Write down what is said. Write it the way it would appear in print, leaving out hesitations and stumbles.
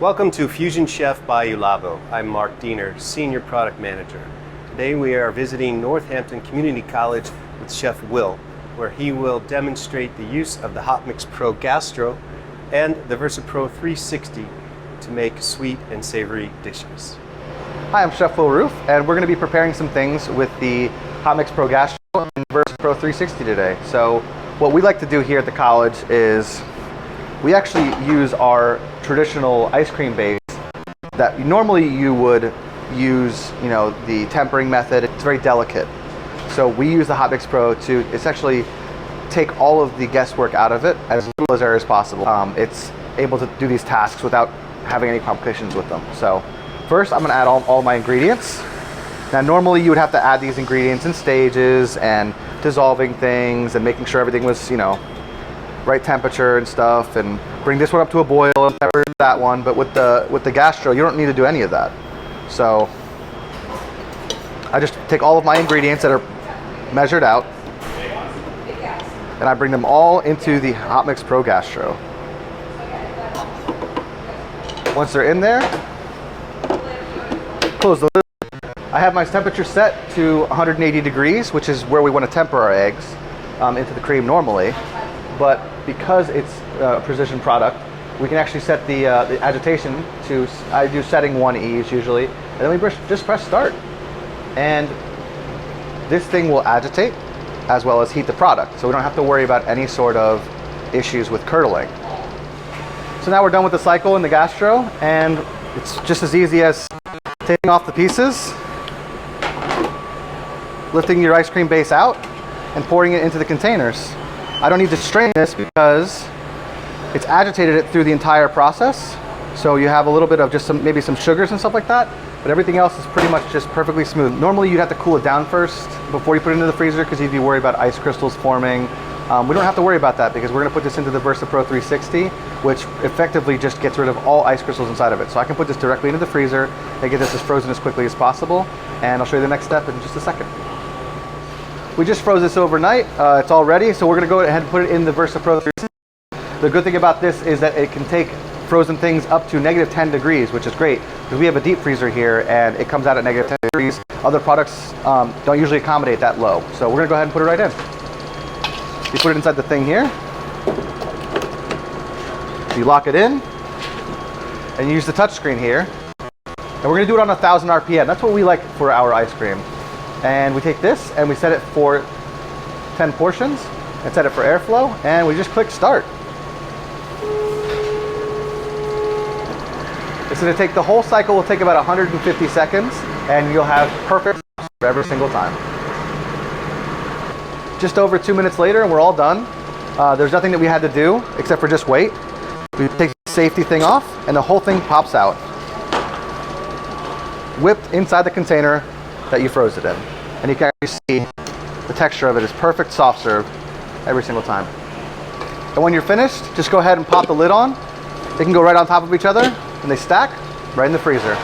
Welcome to Fusion Chef by Ulavo. I'm Mark Diener, Senior Product Manager. Today we are visiting Northampton Community College with Chef Will, where he will demonstrate the use of the HotMix Pro Gastro and the VersaPro 360 to make sweet and savory dishes. Hi, I'm Chef Will Roof, and we're going to be preparing some things with the HotMix Pro Gastro and VersaPro 360 today. So what we like to do here at the college is we actually use our traditional ice cream base that normally you would use, the tempering method. It's very delicate. So we use the HotMix Pro to essentially take all of the guesswork out of it as little as there is possible. It's able to do these tasks without having any complications with them. So first I'm going to add all my ingredients. Now normally you would have to add these ingredients in stages and dissolving things and making sure everything was, right temperature and stuff, and bring this one up to a boil and pepper that one. But with the Gastro, you don't need to do any of that. So I just take all of my ingredients that are measured out and I bring them all into the HotMix Pro Gastro. Once they're in there, close the lid. I have my temperature set to 180 degrees, which is where we want to temper our eggs into the cream normally. But because it's a precision product, we can actually set the agitation to, I do setting 1E usually, and then we just press start. And this thing will agitate as well as heat the product, so we don't have to worry about any sort of issues with curdling. So now we're done with the cycle in the Gastro, and it's just as easy as taking off the pieces, lifting your ice cream base out, and pouring it into the containers. I don't need to strain this because it's agitated it through the entire process. So you have a little bit of just maybe some sugars and stuff like that, but everything else is pretty much just perfectly smooth. Normally you'd have to cool it down first before you put it into the freezer because you'd be worried about ice crystals forming. We don't have to worry about that because we're going to put this into the VersaPro 360, which effectively just gets rid of all ice crystals inside of it. So I can put this directly into the freezer and get this as frozen as quickly as possible. And I'll show you the next step in just a second. We just froze this overnight. It's all ready, so we're going to go ahead and put it in the VersaPro 360. The good thing about this is that it can take frozen things up to -10 degrees, which is great because we have a deep freezer here and it comes out at -10 degrees. Other products don't usually accommodate that low. So we're going to go ahead and put it right in. You put it inside the thing here. You lock it in and you use the touch screen here. And we're going to do it on 1000 RPM. That's what we like for our ice cream. And we take this and we set it for 10 portions and set it for airflow, and we just click start. It's going to take, the whole cycle will take about 150 seconds and you'll have perfect every single time. Just over 2 minutes later and we're all done. There's nothing that we had to do except for just wait. We take the safety thing off and the whole thing pops out, whipped inside the container that you froze it in. And you can actually see the texture of it is perfect soft serve every single time. And when you're finished, just go ahead and pop the lid on. They can go right on top of each other and they stack right in the freezer.